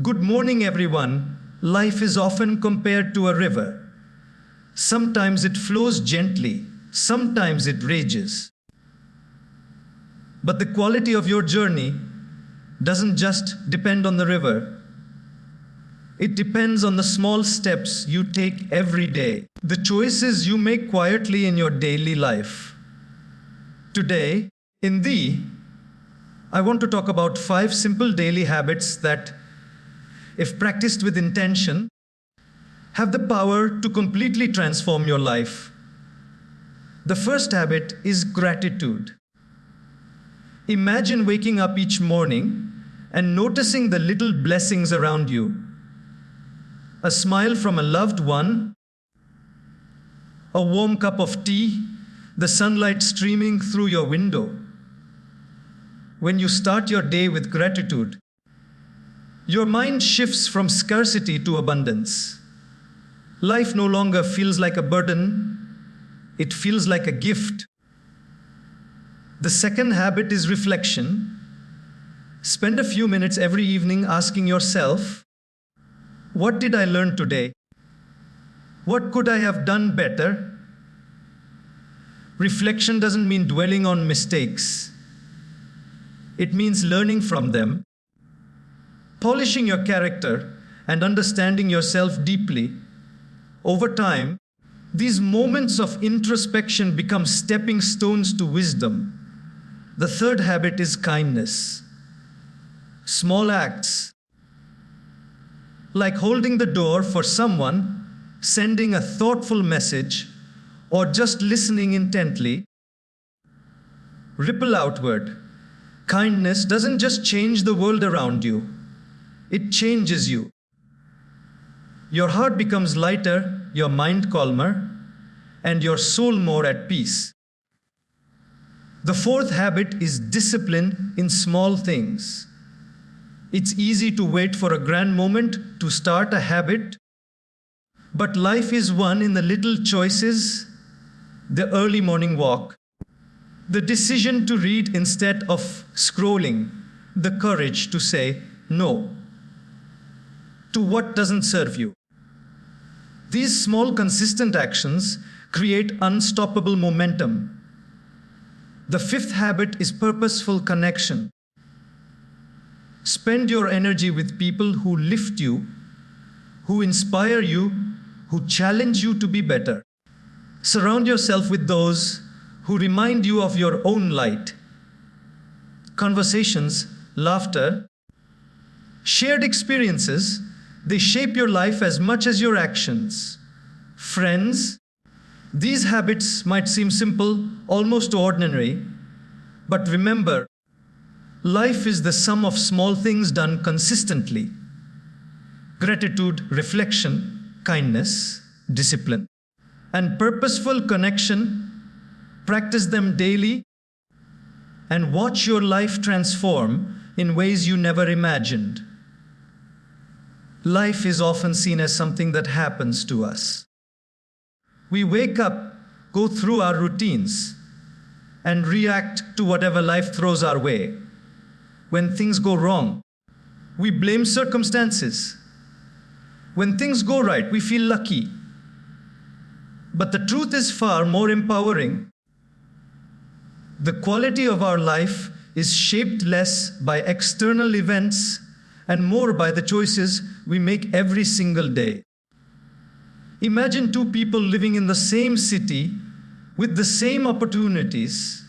Good morning, everyone. Life is often compared to a river. Sometimes it flows gently, sometimes it rages. But the quality of your journey doesn't just depend on the river. It depends on the small steps you take every day, the choices you make quietly in your daily life. Today, in Thee, I want to talk about 5 simple daily habits that, if practiced with intention, have the power to completely transform your life. The first habit is gratitude. Imagine waking up each morning and noticing the little blessings around you. A smile from a loved one, a warm cup of tea, the sunlight streaming through your window. When you start your day with gratitude, your mind shifts from scarcity to abundance. Life no longer feels like a burden, it feels like a gift. The second habit is reflection. Spend a few minutes every evening asking yourself, what did I learn today? What could I have done better? Reflection doesn't mean dwelling on mistakes. It means learning from them, polishing your character, and understanding yourself deeply. Over time, these moments of introspection become stepping stones to wisdom. The third habit is kindness. Small acts, like holding the door for someone, sending a thoughtful message, or just listening intently, ripple outward. Kindness doesn't just change the world around you, it changes you. Your heart becomes lighter, your mind calmer, and your soul more at peace. The fourth habit is discipline in small things. It's easy to wait for a grand moment to start a habit, but life is won in the little choices, the early morning walk, the decision to read instead of scrolling, the courage to say no to what doesn't serve you. These small, consistent actions create unstoppable momentum. The fifth habit is purposeful connection. Spend your energy with people who lift you, who inspire you, who challenge you to be better. Surround yourself with those who remind you of your own light. Conversations, laughter, shared experiences, they shape your life as much as your actions. Friends, these habits might seem simple, almost ordinary, but remember, life is the sum of small things done consistently. Gratitude, reflection, kindness, discipline, and purposeful connection. Practice them daily and watch your life transform in ways you never imagined. Life is often seen as something that happens to us. We wake up, go through our routines, and react to whatever life throws our way. When things go wrong, we blame circumstances. When things go right, we feel lucky. But the truth is far more empowering. The quality of our life is shaped less by external events and more by the choices we make every single day. Imagine 2 people living in the same city with the same opportunities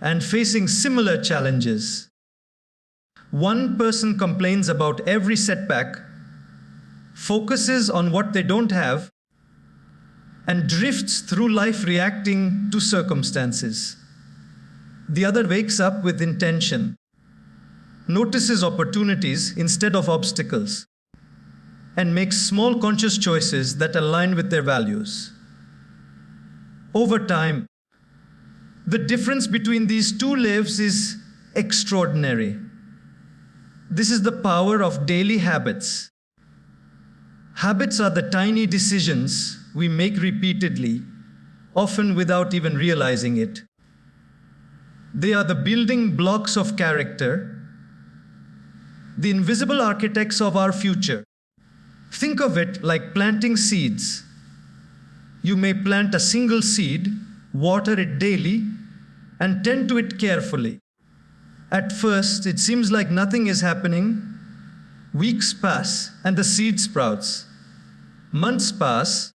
and facing similar challenges. One person complains about every setback, focuses on what they don't have, and drifts through life reacting to circumstances. The other wakes up with intention, notices opportunities instead of obstacles, and makes small conscious choices that align with their values. Over time, the difference between these 2 lives is extraordinary. This is the power of daily habits. Habits are the tiny decisions we make repeatedly, often without even realizing it. They are the building blocks of character, the invisible architects of our future. Think of it like planting seeds. You may plant a single seed, water it daily, and tend to it carefully. At first, it seems like nothing is happening. Weeks pass, and the seed sprouts. Months pass,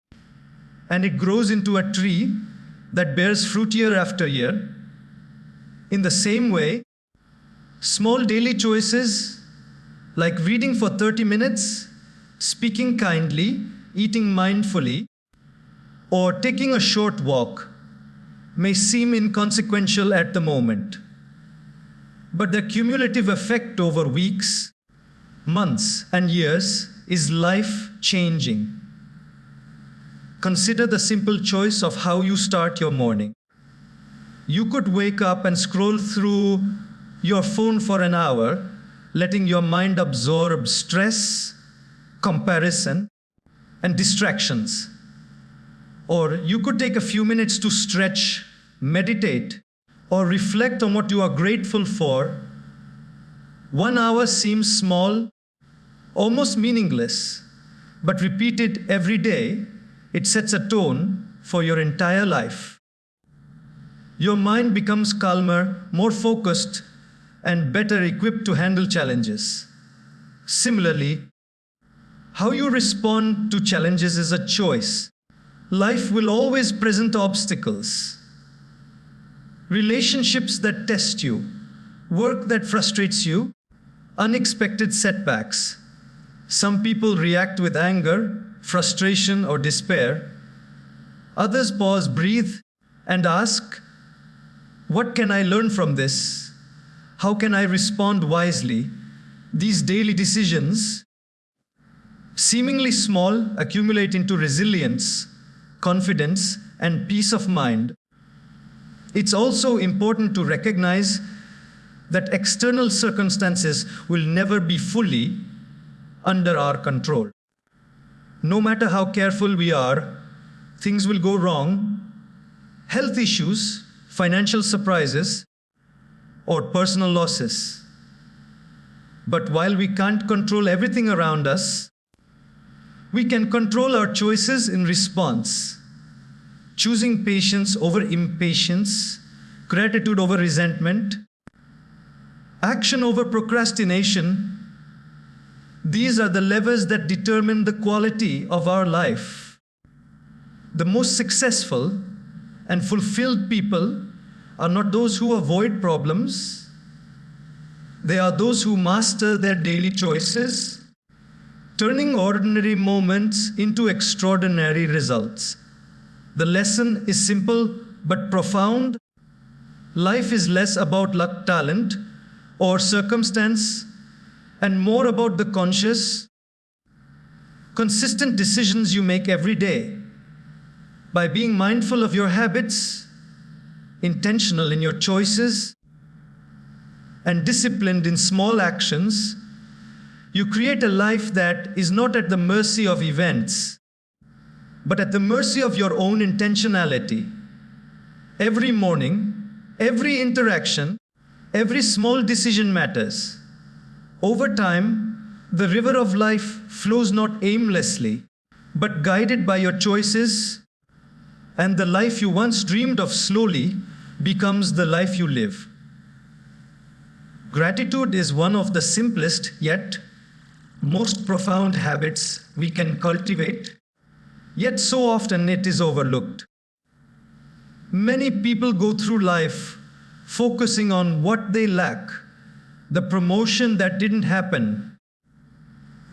and it grows into a tree that bears fruit year after year. In the same way, small daily choices like reading for 30 minutes, speaking kindly, eating mindfully, or taking a short walk may seem inconsequential at the moment. But the cumulative effect over weeks, months, and years is life-changing. Consider the simple choice of how you start your morning. You could wake up and scroll through your phone for an hour, letting your mind absorb stress, comparison, and distractions. Or you could take a few minutes to stretch, meditate, or reflect on what you are grateful for. 1 hour seems small, almost meaningless, but repeated every day, it sets a tone for your entire life. Your mind becomes calmer, more focused, and better equipped to handle challenges. Similarly, how you respond to challenges is a choice. Life will always present obstacles. Relationships that test you, work that frustrates you, unexpected setbacks. Some people react with anger, frustration, or despair. Others pause, breathe, and ask, what can I learn from this? How can I respond wisely? These daily decisions, seemingly small, accumulate into resilience, confidence, and peace of mind. It's also important to recognize that external circumstances will never be fully under our control. No matter how careful we are, things will go wrong. Health issues, financial surprises, or personal losses. But while we can't control everything around us, we can control our choices in response, choosing patience over impatience, gratitude over resentment, action over procrastination. These are the levers that determine the quality of our life. The most successful and fulfilled people are not those who avoid problems. They are those who master their daily choices, turning ordinary moments into extraordinary results. The lesson is simple but profound. Life is less about luck, talent, or circumstance, and more about the conscious, consistent decisions you make every day. By being mindful of your habits, intentional in your choices, and disciplined in small actions, you create a life that is not at the mercy of events, but at the mercy of your own intentionality. Every morning, every interaction, every small decision matters. Over time, the river of life flows not aimlessly, but guided by your choices, and the life you once dreamed of slowly becomes the life you live. Gratitude is one of the simplest yet most profound habits we can cultivate, yet so often it is overlooked. Many people go through life focusing on what they lack, the promotion that didn't happen,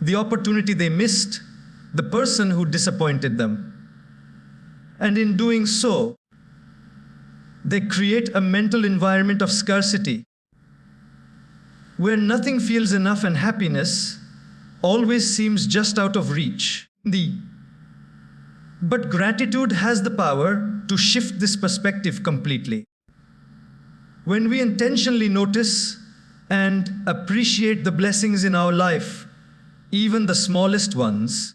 the opportunity they missed, the person who disappointed them. And in doing so, they create a mental environment of scarcity, where nothing feels enough and happiness always seems just out of reach. But gratitude has the power to shift this perspective completely. When we intentionally notice and appreciate the blessings in our life, even the smallest ones,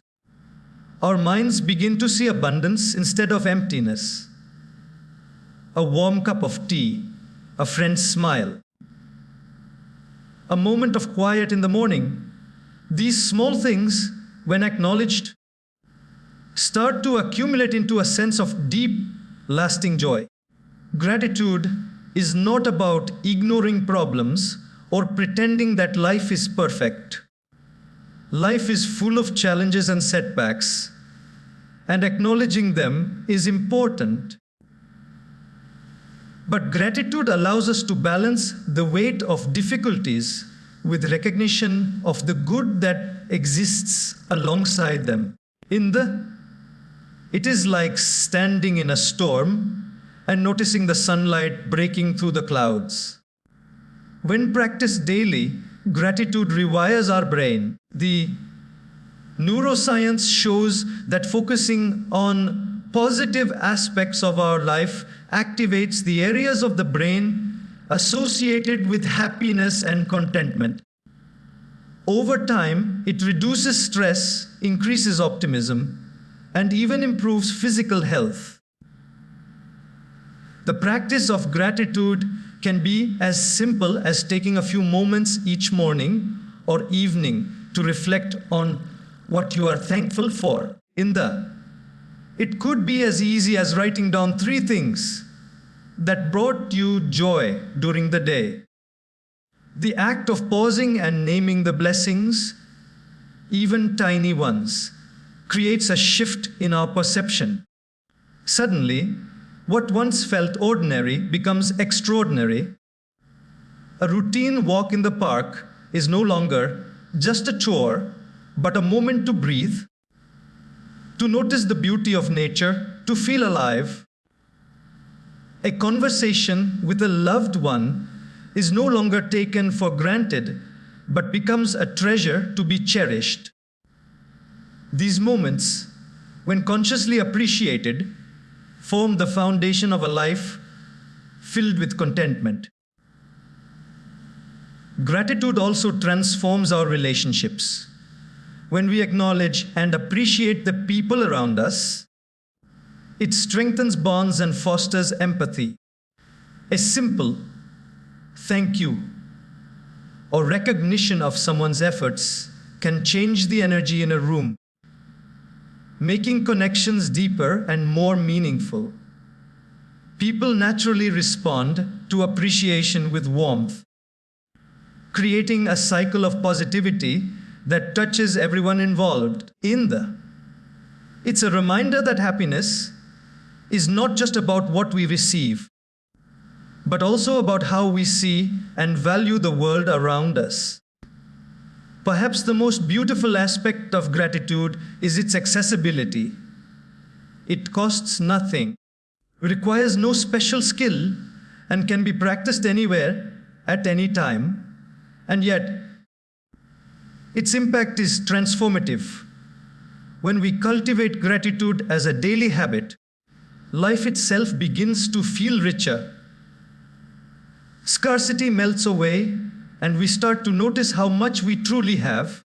our minds begin to see abundance instead of emptiness. A warm cup of tea, a friend's smile, a moment of quiet in the morning. These small things, when acknowledged, start to accumulate into a sense of deep, lasting joy. Gratitude is not about ignoring problems or pretending that life is perfect. Life is full of challenges and setbacks, and acknowledging them is important. But gratitude allows us to balance the weight of difficulties with recognition of the good that exists alongside them. It is like standing in a storm and noticing the sunlight breaking through the clouds. When practiced daily, gratitude rewires our brain. The neuroscience shows that focusing on positive aspects of our life activates the areas of the brain associated with happiness and contentment. Over time, it reduces stress, increases optimism, and even improves physical health. The practice of gratitude can be as simple as taking a few moments each morning or evening to reflect on what you are thankful for. It could be as easy as writing down 3 things that brought you joy during the day. The act of pausing and naming the blessings, even tiny ones, creates a shift in our perception. Suddenly, what once felt ordinary becomes extraordinary. A routine walk in the park is no longer just a chore, but a moment to breathe, to notice the beauty of nature, to feel alive. A conversation with a loved one is no longer taken for granted, but becomes a treasure to be cherished. These moments, when consciously appreciated, form the foundation of a life filled with contentment. Gratitude also transforms our relationships. When we acknowledge and appreciate the people around us, it strengthens bonds and fosters empathy. A simple thank you or recognition of someone's efforts can change the energy in a room, making connections deeper and more meaningful. People naturally respond to appreciation with warmth, creating a cycle of positivity that touches everyone involved. It's a reminder that happiness is not just about what we receive, but also about how we see and value the world around us. Perhaps the most beautiful aspect of gratitude is its accessibility. It costs nothing, requires no special skill, and can be practiced anywhere, at any time, and yet its impact is transformative. When we cultivate gratitude as a daily habit, life itself begins to feel richer. Scarcity melts away, and we start to notice how much we truly have.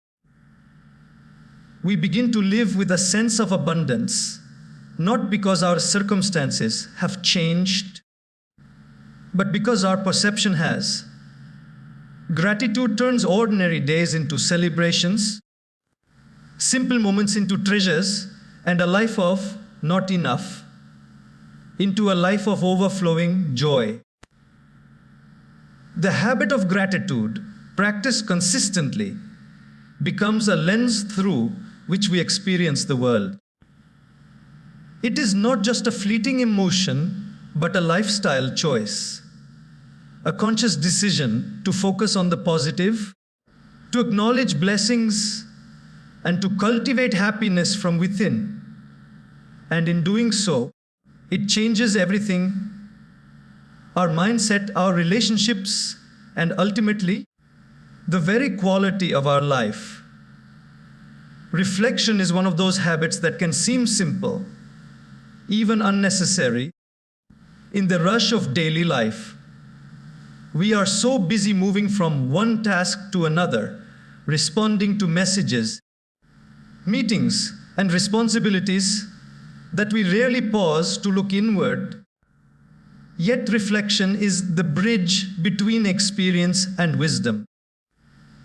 We begin to live with a sense of abundance, not because our circumstances have changed, but because our perception has. Gratitude turns ordinary days into celebrations, simple moments into treasures, and a life of not enough into a life of overflowing joy. The habit of gratitude, practiced consistently, becomes a lens through which we experience the world. It is not just a fleeting emotion, but a lifestyle choice, a conscious decision to focus on the positive, to acknowledge blessings, and to cultivate happiness from within. And in doing so, it changes everything: our mindset, our relationships, and ultimately, the very quality of our life. Reflection is one of those habits that can seem simple, even unnecessary, in the rush of daily life. We are so busy moving from one task to another, responding to messages, meetings, and responsibilities, that we rarely pause to look inward. Yet reflection is the bridge between experience and wisdom.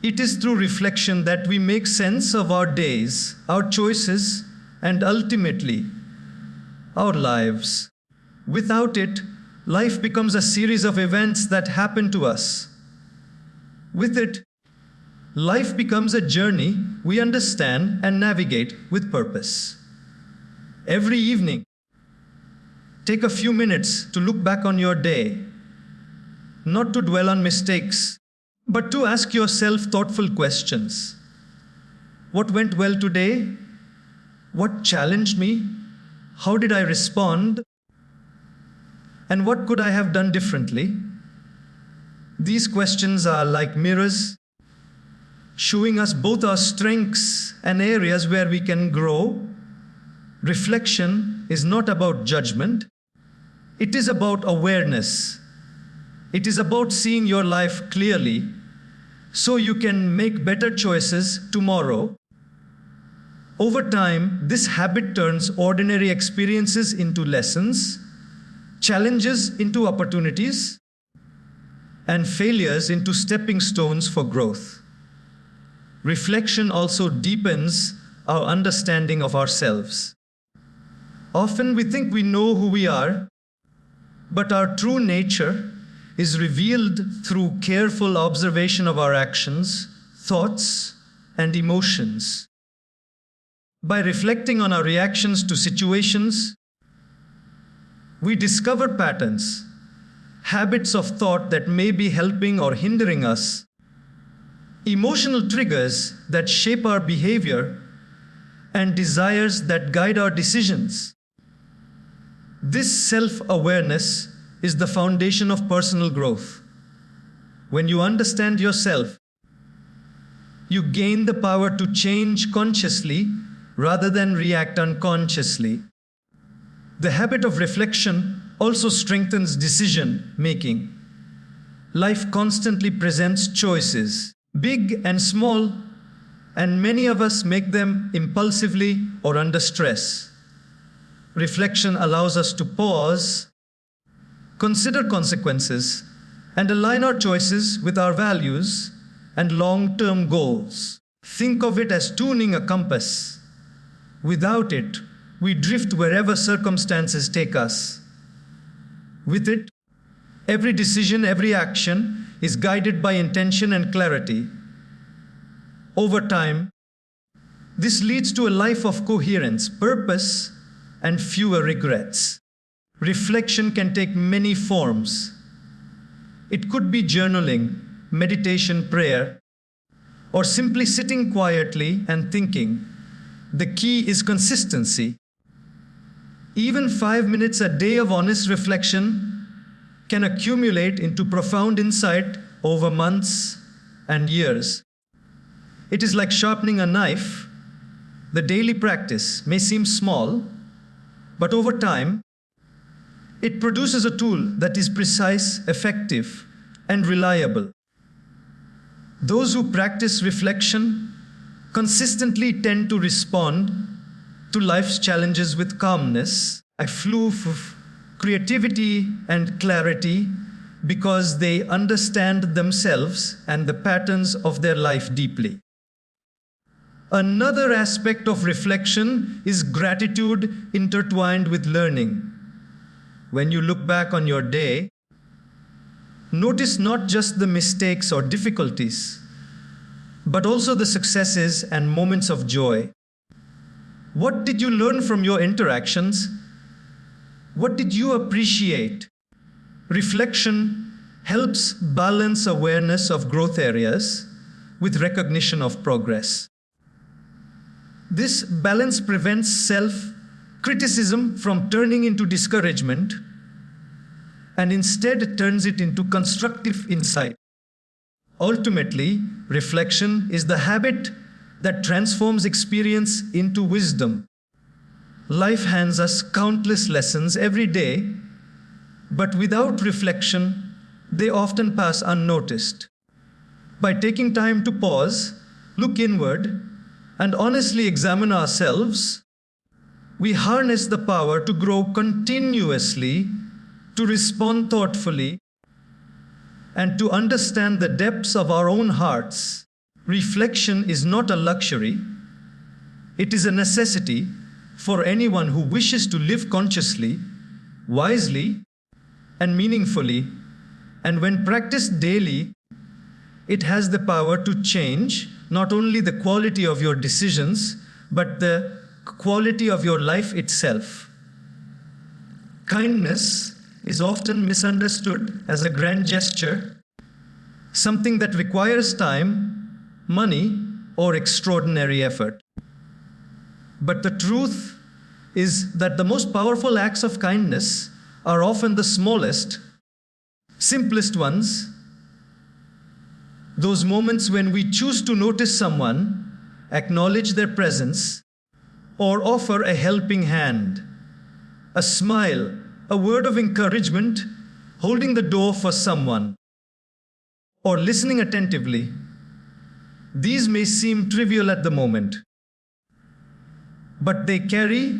It is through reflection that we make sense of our days, our choices, and ultimately, our lives. Without it, life becomes a series of events that happen to us. With it, life becomes a journey we understand and navigate with purpose. Every evening, take a few minutes to look back on your day, not to dwell on mistakes, but to ask yourself thoughtful questions. What went well today? What challenged me? How did I respond? And what could I have done differently? These questions are like mirrors, showing us both our strengths and areas where we can grow. Reflection is not about judgment. It is about awareness. It is about seeing your life clearly so you can make better choices tomorrow. Over time, this habit turns ordinary experiences into lessons, challenges into opportunities, and failures into stepping stones for growth. Reflection also deepens our understanding of ourselves. Often we think we know who we are, but our true nature is revealed through careful observation of our actions, thoughts, and emotions. By reflecting on our reactions to situations, we discover patterns, habits of thought that may be helping or hindering us, emotional triggers that shape our behavior, and desires that guide our decisions. This self-awareness is the foundation of personal growth. When you understand yourself, you gain the power to change consciously rather than react unconsciously. The habit of reflection also strengthens decision-making. Life constantly presents choices, big and small, and many of us make them impulsively or under stress. Reflection allows us to pause, consider consequences, and align our choices with our values and long-term goals. Think of it as tuning a compass. Without it, we drift wherever circumstances take us. With it, every decision, every action is guided by intention and clarity. Over time, this leads to a life of coherence, purpose, and fewer regrets. Reflection can take many forms. It could be journaling, meditation, prayer, or simply sitting quietly and thinking. The key is consistency. Even 5 minutes a day of honest reflection can accumulate into profound insight over months and years. It is like sharpening a knife. The daily practice may seem small, but over time, it produces a tool that is precise, effective, and reliable. Those who practice reflection consistently tend to respond to life's challenges with calmness, a flow of creativity and clarity, because they understand themselves and the patterns of their life deeply. Another aspect of reflection is gratitude intertwined with learning. When you look back on your day, notice not just the mistakes or difficulties, but also the successes and moments of joy. What did you learn from your interactions? What did you appreciate? Reflection helps balance awareness of growth areas with recognition of progress. This balance prevents self-criticism from turning into discouragement, and instead turns it into constructive insight. Ultimately, reflection is the habit that transforms experience into wisdom. Life hands us countless lessons every day, but without reflection, they often pass unnoticed. By taking time to pause, look inward, and honestly examine ourselves, we harness the power to grow continuously, to respond thoughtfully, and to understand the depths of our own hearts. Reflection is not a luxury, it is a necessity for anyone who wishes to live consciously, wisely, and meaningfully, and when practiced daily, it has the power to change not only the quality of your decisions, but the quality of your life itself. Kindness is often misunderstood as a grand gesture, something that requires time, money, or extraordinary effort. But the truth is that the most powerful acts of kindness are often the smallest, simplest ones. Those moments when we choose to notice someone, acknowledge their presence, or offer a helping hand, a smile, a word of encouragement, holding the door for someone, or listening attentively. These may seem trivial at the moment, but they carry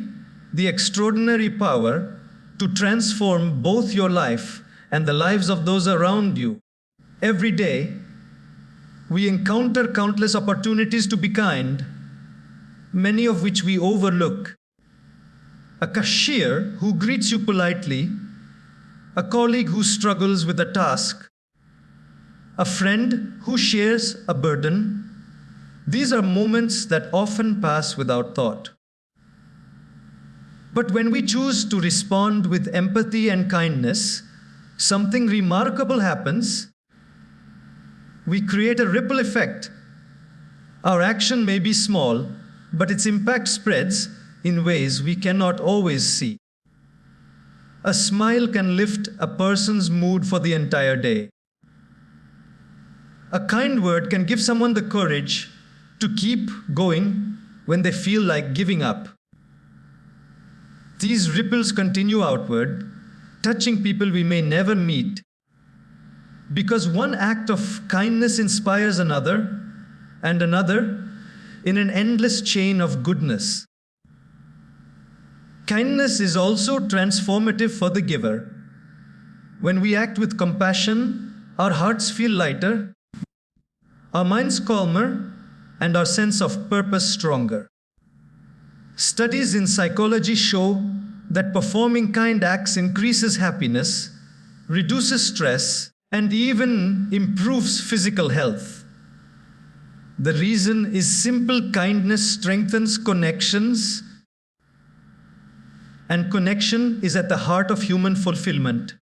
the extraordinary power to transform both your life and the lives of those around you. Every day, we encounter countless opportunities to be kind, many of which we overlook. A cashier who greets you politely, a colleague who struggles with a task, a friend who shares a burden. These are moments that often pass without thought. But when we choose to respond with empathy and kindness, something remarkable happens. We create a ripple effect. Our action may be small, but its impact spreads in ways we cannot always see. A smile can lift a person's mood for the entire day. A kind word can give someone the courage to keep going when they feel like giving up. These ripples continue outward, touching people we may never meet, because one act of kindness inspires another and another in an endless chain of goodness. Kindness is also transformative for the giver. When we act with compassion, our hearts feel lighter, our minds calmer, and our sense of purpose stronger. Studies in psychology show that performing kind acts increases happiness, reduces stress, and even improves physical health. The reason is simple: kindness strengthens connections, and connection is at the heart of human fulfillment.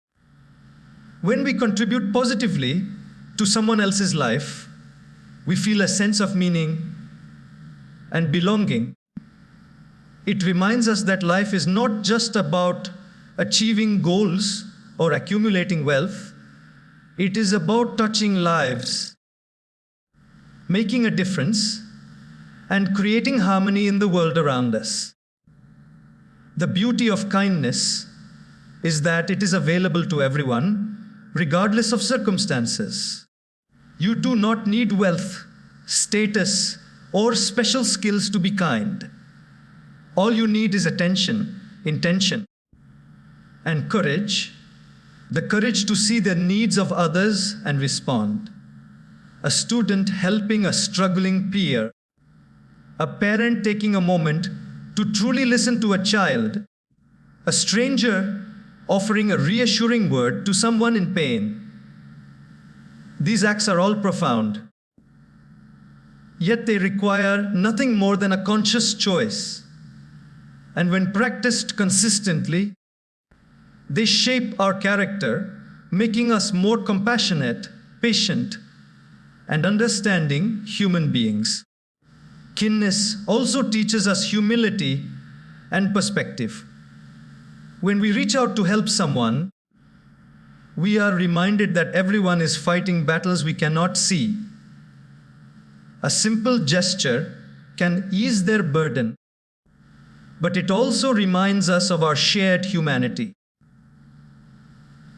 When we contribute positively to someone else's life, we feel a sense of meaning and belonging. It reminds us that life is not just about achieving goals or accumulating wealth. It is about touching lives, making a difference, and creating harmony in the world around us. The beauty of kindness is that it is available to everyone, regardless of circumstances. You do not need wealth, status, or special skills to be kind. All you need is attention, intention, and courage, the courage to see the needs of others and respond. A student helping a struggling peer, a parent taking a moment to truly listen to a child, a stranger offering a reassuring word to someone in pain. These acts are all profound, yet they require nothing more than a conscious choice. And when practiced consistently, they shape our character, making us more compassionate, patient, and understanding human beings. Kindness also teaches us humility and perspective. When we reach out to help someone, we are reminded that everyone is fighting battles we cannot see. A simple gesture can ease their burden, but it also reminds us of our shared humanity.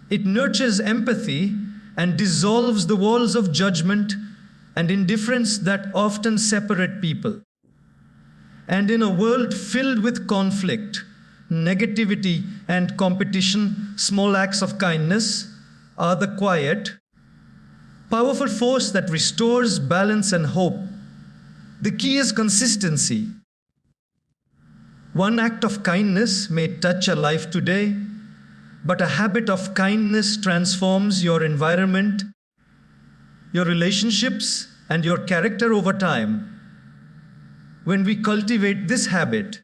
It nurtures empathy and dissolves the walls of judgment and indifference that often separate people. And in a world filled with conflict, negativity, and competition, small acts of kindness are the quiet, powerful force that restores balance and hope. The key is consistency. One act of kindness may touch a life today, but a habit of kindness transforms your environment, your relationships, and your character over time. When we cultivate this habit,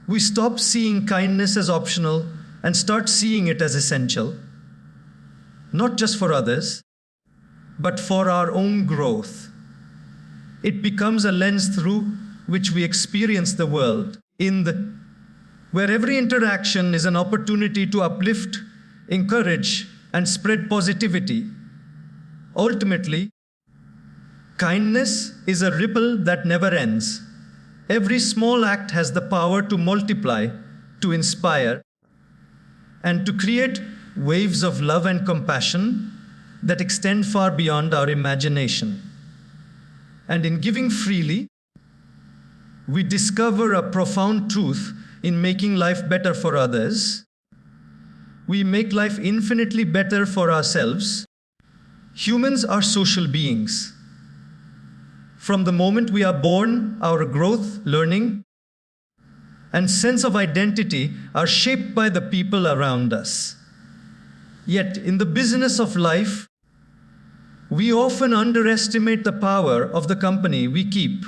we stop seeing kindness as optional and start seeing it as essential, not just for others, but for our own growth. It becomes a lens through which we experience the world, where every interaction is an opportunity to uplift, encourage, and spread positivity. Ultimately, kindness is a ripple that never ends. Every small act has the power to multiply, to inspire, and to create waves of love and compassion that extend far beyond our imagination. And in giving freely, we discover a profound truth in making life better for others. We make life infinitely better for ourselves. Humans are social beings. From the moment we are born, our growth, learning, and sense of identity are shaped by the people around us. Yet, in the business of life, we often underestimate the power of the company we keep.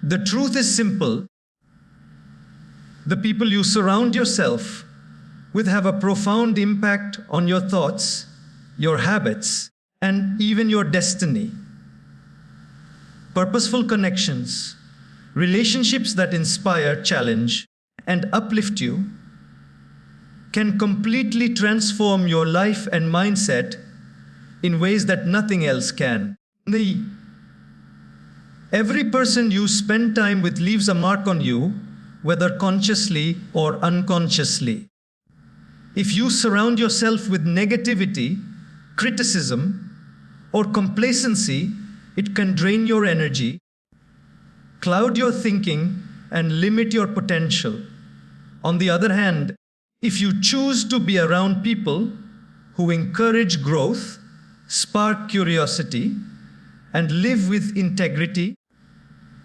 The truth is simple. The people you surround yourself with have a profound impact on your thoughts, your habits, and even your destiny. Purposeful connections, relationships that inspire, challenge, and uplift you, can completely transform your life and mindset in ways that nothing else can. Every person you spend time with leaves a mark on you, whether consciously or unconsciously. If you surround yourself with negativity, criticism, or complacency, it can drain your energy, cloud your thinking, and limit your potential. On the other hand, if you choose to be around people who encourage growth, spark curiosity, and live with integrity,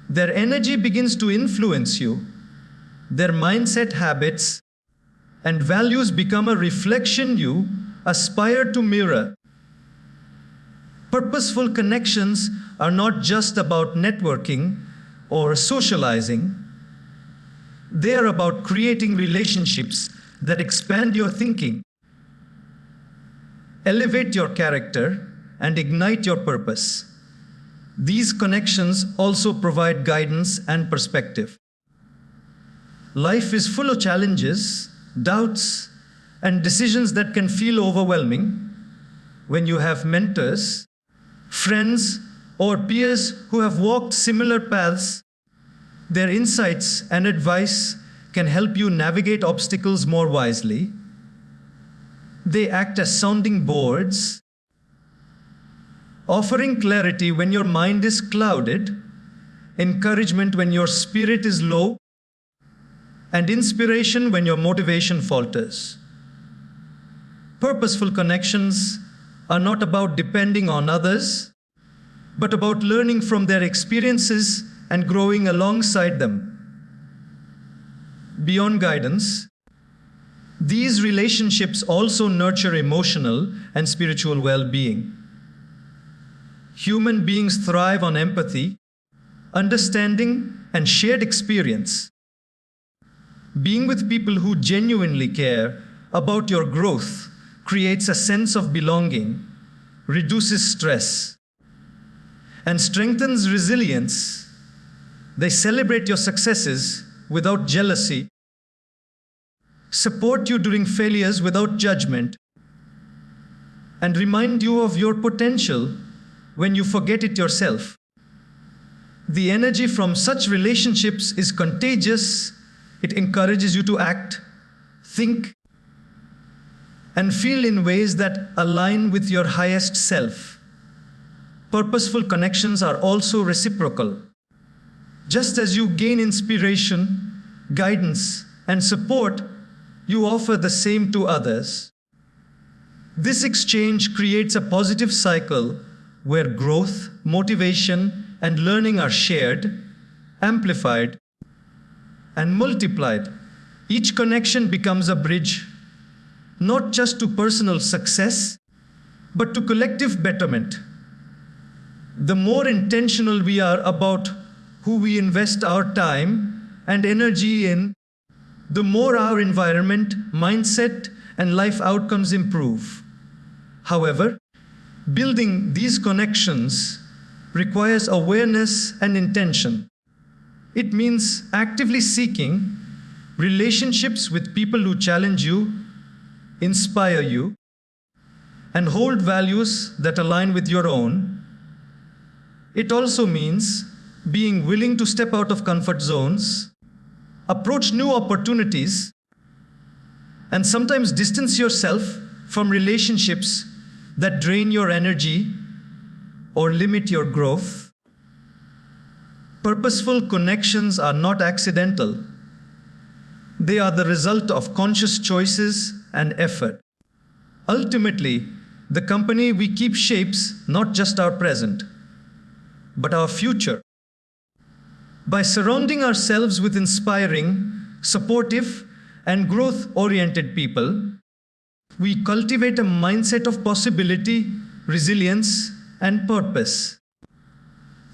their energy begins to influence you. Their mindset, habits, and values become a reflection you aspire to mirror. Purposeful connections are not just about networking or socializing. They are about creating relationships that expand your thinking, elevate your character, and ignite your purpose. These connections also provide guidance and perspective. Life is full of challenges, doubts, and decisions that can feel overwhelming. When you have mentors, friends, or peers who have walked similar paths, their insights and advice can help you navigate obstacles more wisely. They act as sounding boards, offering clarity when your mind is clouded, encouragement when your spirit is low, and inspiration when your motivation falters. Purposeful connections are not about depending on others, but about learning from their experiences and growing alongside them. Beyond guidance, these relationships also nurture emotional and spiritual well-being. Human beings thrive on empathy, understanding, and shared experience. Being with people who genuinely care about your growth creates a sense of belonging, reduces stress, and strengthens resilience. They celebrate your successes without jealousy, support you during failures without judgment, and remind you of your potential when you forget it yourself. The energy from such relationships is contagious. It encourages you to act, think, and feel in ways that align with your highest self. Purposeful connections are also reciprocal. Just as you gain inspiration, guidance, and support, you offer the same to others. This exchange creates a positive cycle where growth, motivation, and learning are shared, amplified, and multiplied. Each connection becomes a bridge, not just to personal success, but to collective betterment. The more intentional we are about who we invest our time and energy in, the more our environment, mindset, and life outcomes improve. However, building these connections requires awareness and intention. It means actively seeking relationships with people who challenge you, inspire you, and hold values that align with your own. It also means being willing to step out of comfort zones, approach new opportunities, and sometimes distance yourself from relationships that drain your energy or limit your growth. Purposeful connections are not accidental. They are the result of conscious choices and effort. Ultimately, the company we keep shapes not just our present, but our future. By surrounding ourselves with inspiring, supportive, and growth-oriented people, we cultivate a mindset of possibility, resilience, and purpose.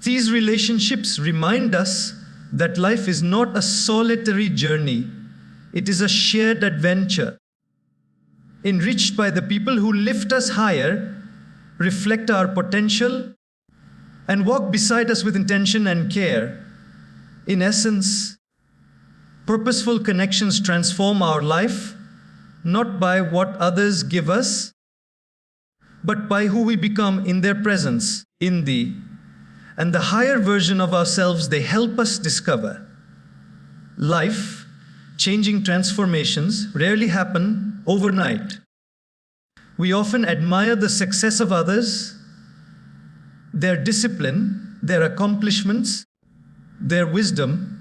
These relationships remind us that life is not a solitary journey. It is a shared adventure, enriched by the people who lift us higher, reflect our potential, and walk beside us with intention and care. In essence, purposeful connections transform our life, not by what others give us, but by who we become in their presence, and the higher version of ourselves they help us discover. Life-changing transformations rarely happen overnight. We often admire the success of others, their discipline, their accomplishments, their wisdom,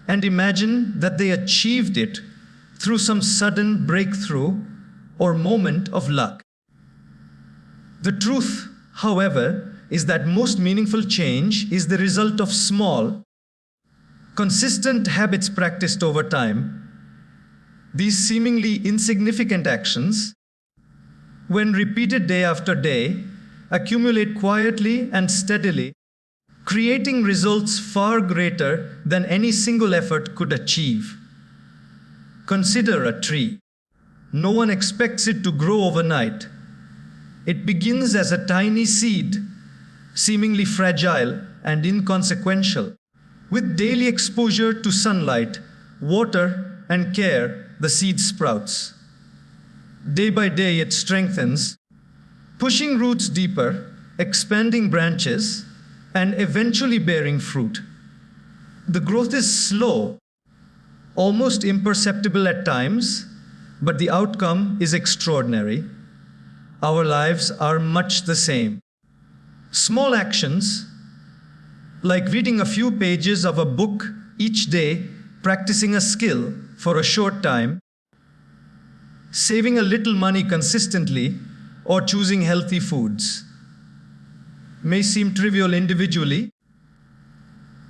and imagine that they achieved it through some sudden breakthrough or moment of luck. The truth, however, is that most meaningful change is the result of small, consistent habits practiced over time. These seemingly insignificant actions, when repeated day after day, accumulate quietly and steadily, creating results far greater than any single effort could achieve. Consider a tree. No one expects it to grow overnight. It begins as a tiny seed, seemingly fragile and inconsequential. With daily exposure to sunlight, water, and care, the seed sprouts. Day by day it strengthens, pushing roots deeper, expanding branches, and eventually bearing fruit. The growth is slow, almost imperceptible at times, but the outcome is extraordinary. Our lives are much the same. Small actions, like reading a few pages of a book each day, practicing a skill for a short time, saving a little money consistently, or choosing healthy foods, may seem trivial individually,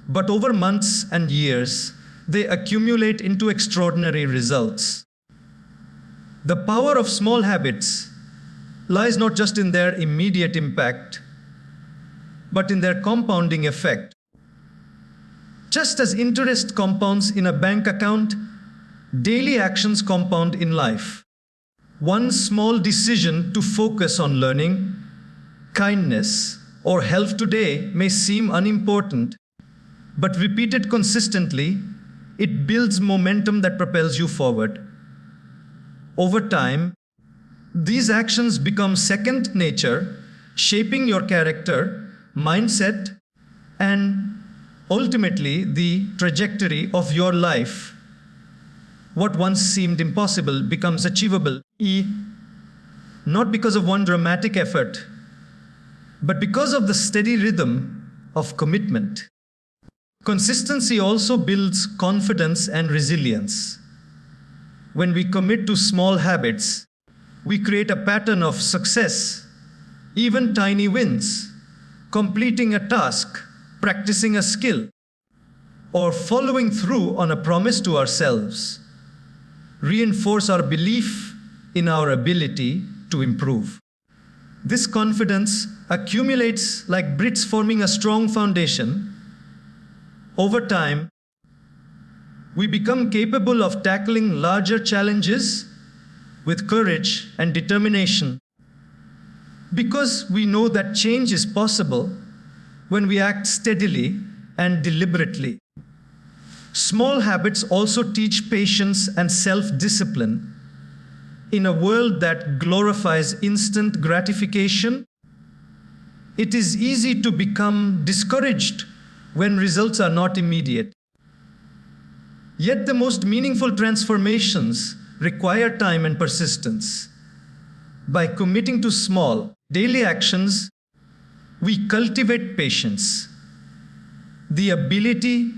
but over months and years, they accumulate into extraordinary results. The power of small habits lies not just in their immediate impact, but in their compounding effect. Just as interest compounds in a bank account, daily actions compound in life. One small decision to focus on learning, kindness, or health today may seem unimportant, but repeated consistently, it builds momentum that propels you forward. Over time, these actions become second nature, shaping your character, mindset, and ultimately the trajectory of your life. What once seemed impossible becomes achievable, not because of one dramatic effort, but because of the steady rhythm of commitment. Consistency also builds confidence and resilience. When we commit to small habits, We create a pattern of success, even tiny wins, completing a task, practicing a skill, or following through on a promise to ourselves, reinforce our belief in our ability to improve. This confidence accumulates like bricks forming a strong foundation. Over time, we become capable of tackling larger challenges with courage and determination because we know that change is possible when we act steadily and deliberately. Small habits also teach patience and self-discipline. In a world that glorifies instant gratification, it is easy to become discouraged when results are not immediate. Yet the most meaningful transformations require time and persistence. By committing to small, daily actions, we cultivate patience, the ability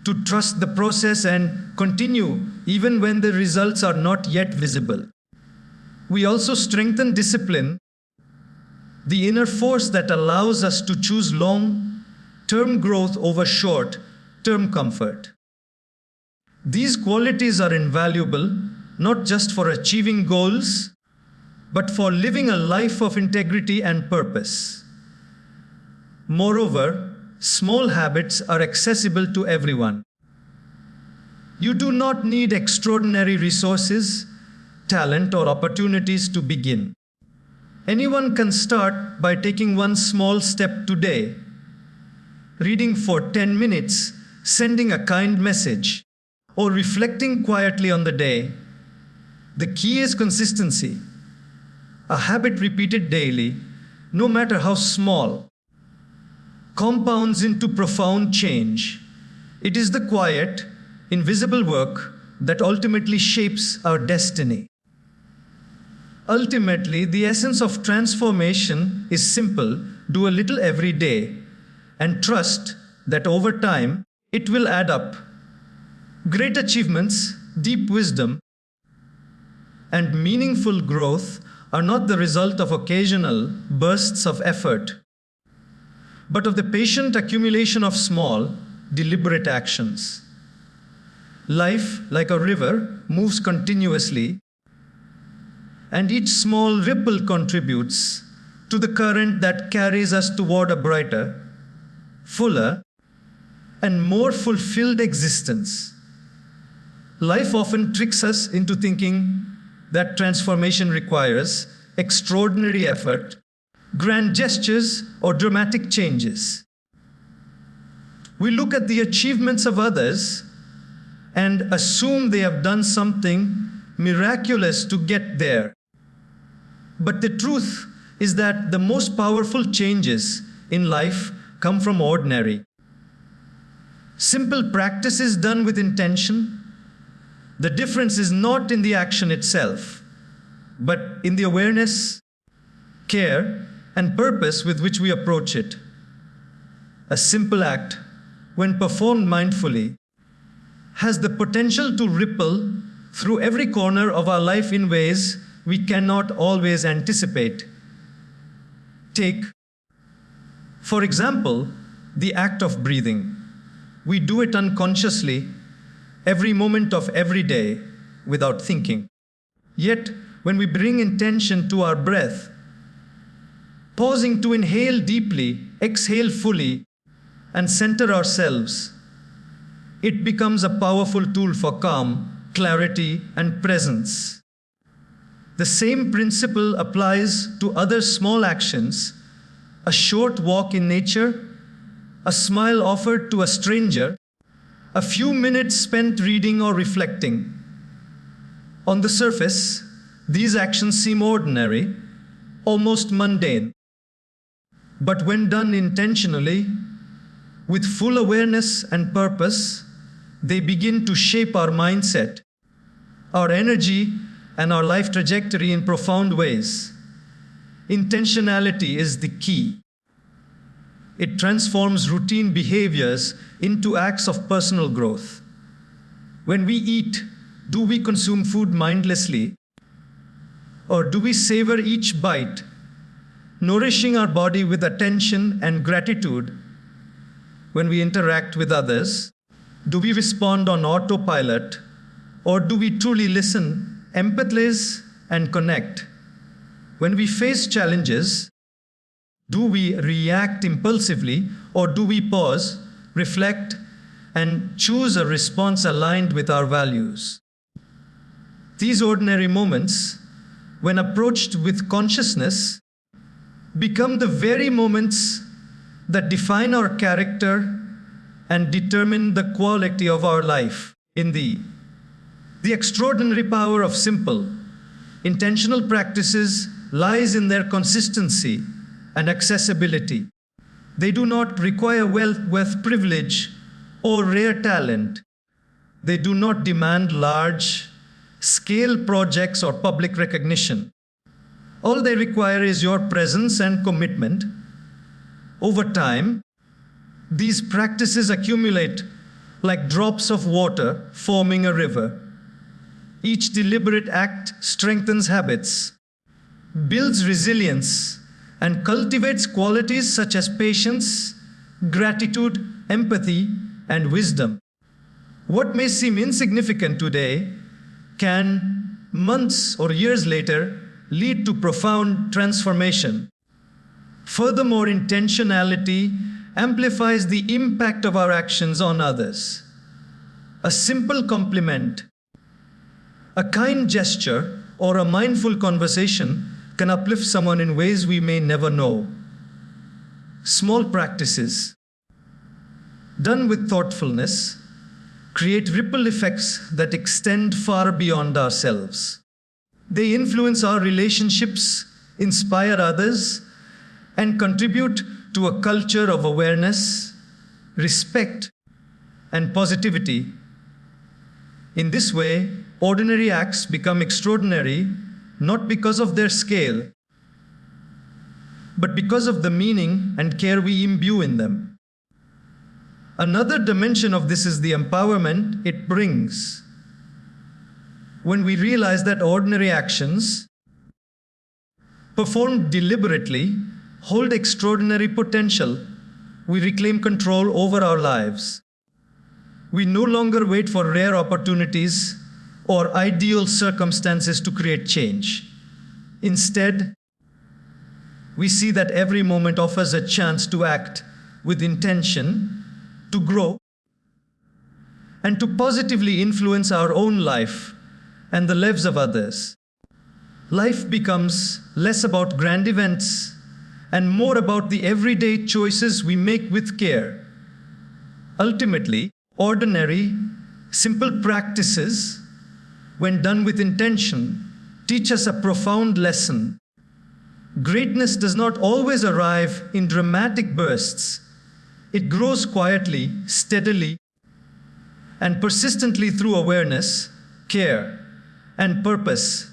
to trust the process and continue even when the results are not yet visible. We also strengthen discipline, the inner force that allows us to choose long-term growth over short-term comfort. These qualities are invaluable not just for achieving goals, but for living a life of integrity and purpose. Moreover, small habits are accessible to everyone. You do not need extraordinary resources, talent, or opportunities to begin. Anyone can start by taking one small step today, reading for 10 minutes, sending a kind message, or reflecting quietly on the day. The key is consistency. A habit repeated daily, no matter how small, compounds into profound change. It is the quiet, invisible work that ultimately shapes our destiny. Ultimately, the essence of transformation is simple: do a little every day and trust that over time it will add up. Great achievements, deep wisdom, and meaningful growth are not the result of occasional bursts of effort, but of the patient accumulation of small, deliberate actions. Life, like a river, moves continuously, and each small ripple contributes to the current that carries us toward a brighter, fuller, and more fulfilled existence. Life often tricks us into thinking that transformation requires extraordinary effort, grand gestures, or dramatic changes. We look at the achievements of others and assume they have done something miraculous to get there. But the truth is that the most powerful changes in life come from ordinary, simple practices done with intention. The difference is not in the action itself, but in the awareness, care, and purpose with which we approach it. A simple act, when performed mindfully, has the potential to ripple through every corner of our life in ways we cannot always anticipate. Take, for example, the act of breathing. We do it unconsciously, every moment of every day, without thinking. Yet, when we bring intention to our breath, pausing to inhale deeply, exhale fully, and center ourselves, it becomes a powerful tool for calm, clarity, and presence. The same principle applies to other small actions: a short walk in nature, a smile offered to a stranger, a few minutes spent reading or reflecting. On the surface, these actions seem ordinary, almost mundane. But when done intentionally, with full awareness and purpose, they begin to shape our mindset, our energy, and our life trajectory in profound ways. Intentionality is the key. It transforms routine behaviors into acts of personal growth. When we eat, do we consume food mindlessly? Or do we savor each bite, nourishing our body with attention and gratitude when we interact with others? Do we respond on autopilot, or do we truly listen, empathize, and connect? When we face challenges, do we react impulsively, or do we pause, reflect, and choose a response aligned with our values? These ordinary moments, when approached with consciousness, become the very moments that define our character and determine the quality of our life. In the extraordinary power of simple, intentional practices lies in their consistency and accessibility. They do not require wealth, privilege, or rare talent. They do not demand large-scale projects or public recognition. All they require is your presence and commitment. Over time, these practices accumulate like drops of water forming a river. Each deliberate act strengthens habits, builds resilience, and cultivates qualities such as patience, gratitude, empathy, and wisdom. What may seem insignificant today can, months or years later, lead to profound transformation. Furthermore, intentionality amplifies the impact of our actions on others. A simple compliment, a kind gesture, or a mindful conversation can uplift someone in ways we may never know. Small practices, done with thoughtfulness, create ripple effects that extend far beyond ourselves. They influence our relationships, inspire others, and contribute to a culture of awareness, respect, and positivity. In this way, ordinary acts become extraordinary not because of their scale, but because of the meaning and care we imbue in them. Another dimension of this is the empowerment it brings. When we realize that ordinary actions, performed deliberately, hold extraordinary potential, we reclaim control over our lives. We no longer wait for rare opportunities or ideal circumstances to create change. Instead, we see that every moment offers a chance to act with intention, to grow, and to positively influence our own life and the lives of others. Life becomes less about grand events and more about the everyday choices we make with care. Ultimately, ordinary, simple practices, when done with intention, teach us a profound lesson. Greatness does not always arrive in dramatic bursts. It grows quietly, steadily, and persistently through awareness, care, and purpose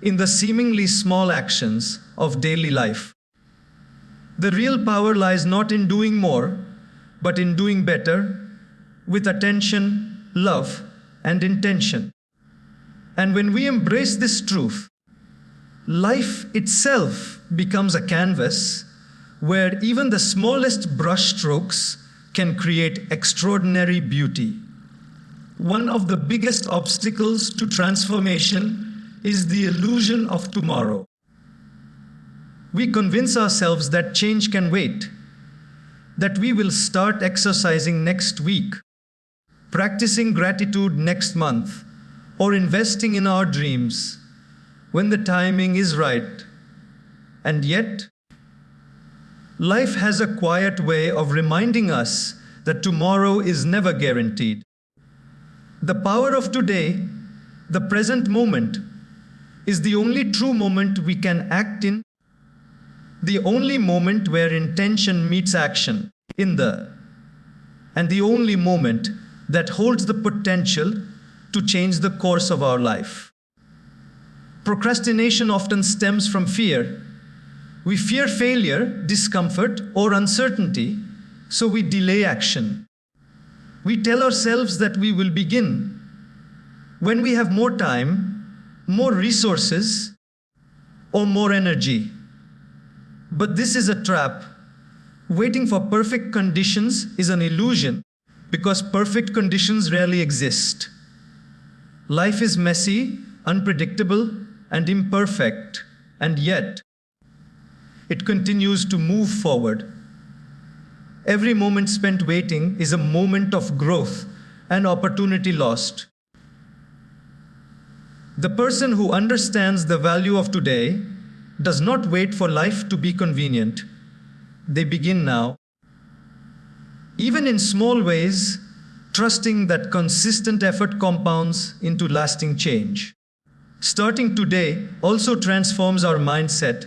in the seemingly small actions of daily life. The real power lies not in doing more, but in doing better, with attention, love, and intention. And when we embrace this truth, life itself becomes a canvas where even the smallest brushstrokes can create extraordinary beauty. One of the biggest obstacles to transformation is the illusion of tomorrow. We convince ourselves that change can wait, that we will start exercising next week, practicing gratitude next month, or investing in our dreams when the timing is right. And yet, life has a quiet way of reminding us that tomorrow is never guaranteed. The power of today, the present moment, is the only true moment we can act in, the only moment where intention meets action and the only moment that holds the potential to change the course of our life. Procrastination often stems from fear. We fear failure, discomfort, or uncertainty, so we delay action. We tell ourselves that we will begin when we have more time, more resources, or more energy. But this is a trap. Waiting for perfect conditions is an illusion because perfect conditions rarely exist. Life is messy, unpredictable, and imperfect, and yet it continues to move forward. Every moment spent waiting is a moment of growth and opportunity lost. The person who understands the value of today does not wait for life to be convenient. They begin now. Even in small ways, trusting that consistent effort compounds into lasting change. Starting today also transforms our mindset.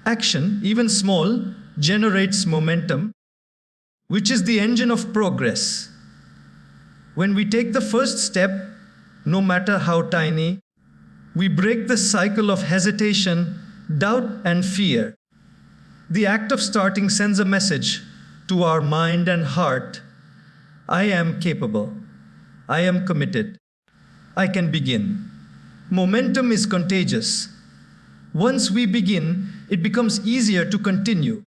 Action, even small, generates momentum, which is the engine of progress. When we take the first step, no matter how tiny, we break the cycle of hesitation, doubt, and fear. The act of starting sends a message to our mind and heart. I am capable. I am committed. I can begin. Momentum is contagious. Once we begin, it becomes easier to continue.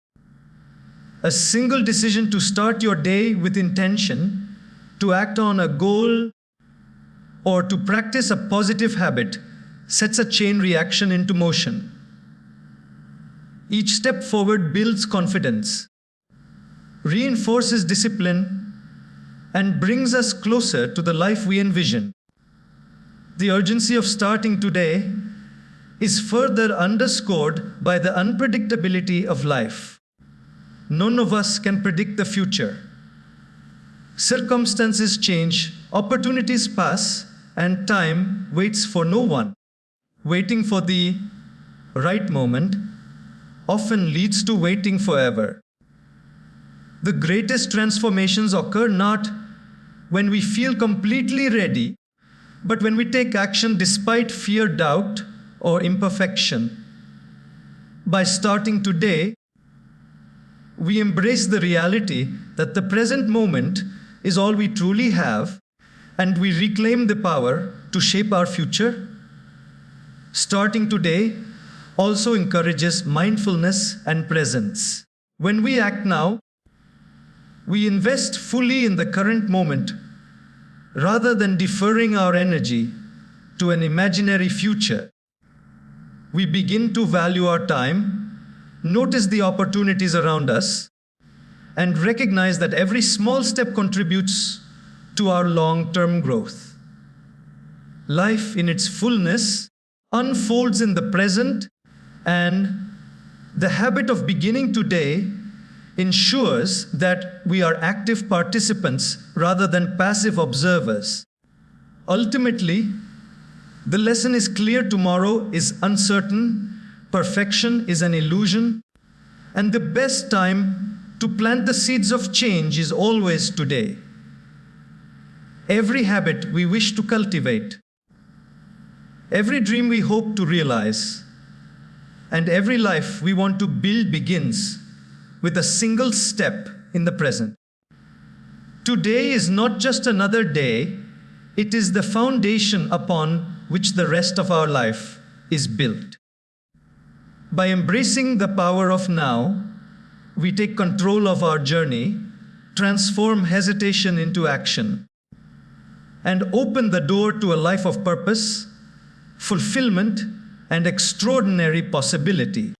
A single decision to start your day with intention, to act on a goal, or to practice a positive habit sets a chain reaction into motion. Each step forward builds confidence, reinforces discipline, and brings us closer to the life we envision. The urgency of starting today is further underscored by the unpredictability of life. None of us can predict the future. Circumstances change, opportunities pass, and time waits for no one. Waiting for the right moment often leads to waiting forever. The greatest transformations occur not when we feel completely ready, but when we take action despite fear, doubt, or imperfection. By starting today, we embrace the reality that the present moment is all we truly have, and we reclaim the power to shape our future. Starting today also encourages mindfulness and presence. When we act now, we invest fully in the current moment rather than deferring our energy to an imaginary future. We begin to value our time, notice the opportunities around us, and recognize that every small step contributes to our long-term growth. Life in its fullness unfolds in the present, and the habit of beginning today ensures that we are active participants rather than passive observers. Ultimately, the lesson is clear: tomorrow is uncertain, perfection is an illusion, and the best time to plant the seeds of change is always today. Every habit we wish to cultivate, every dream we hope to realize, and every life we want to build begins with a single step in the present. Today is not just another day, it is the foundation upon which the rest of our life is built. By embracing the power of now, we take control of our journey, transform hesitation into action, and open the door to a life of purpose, fulfillment, and extraordinary possibility.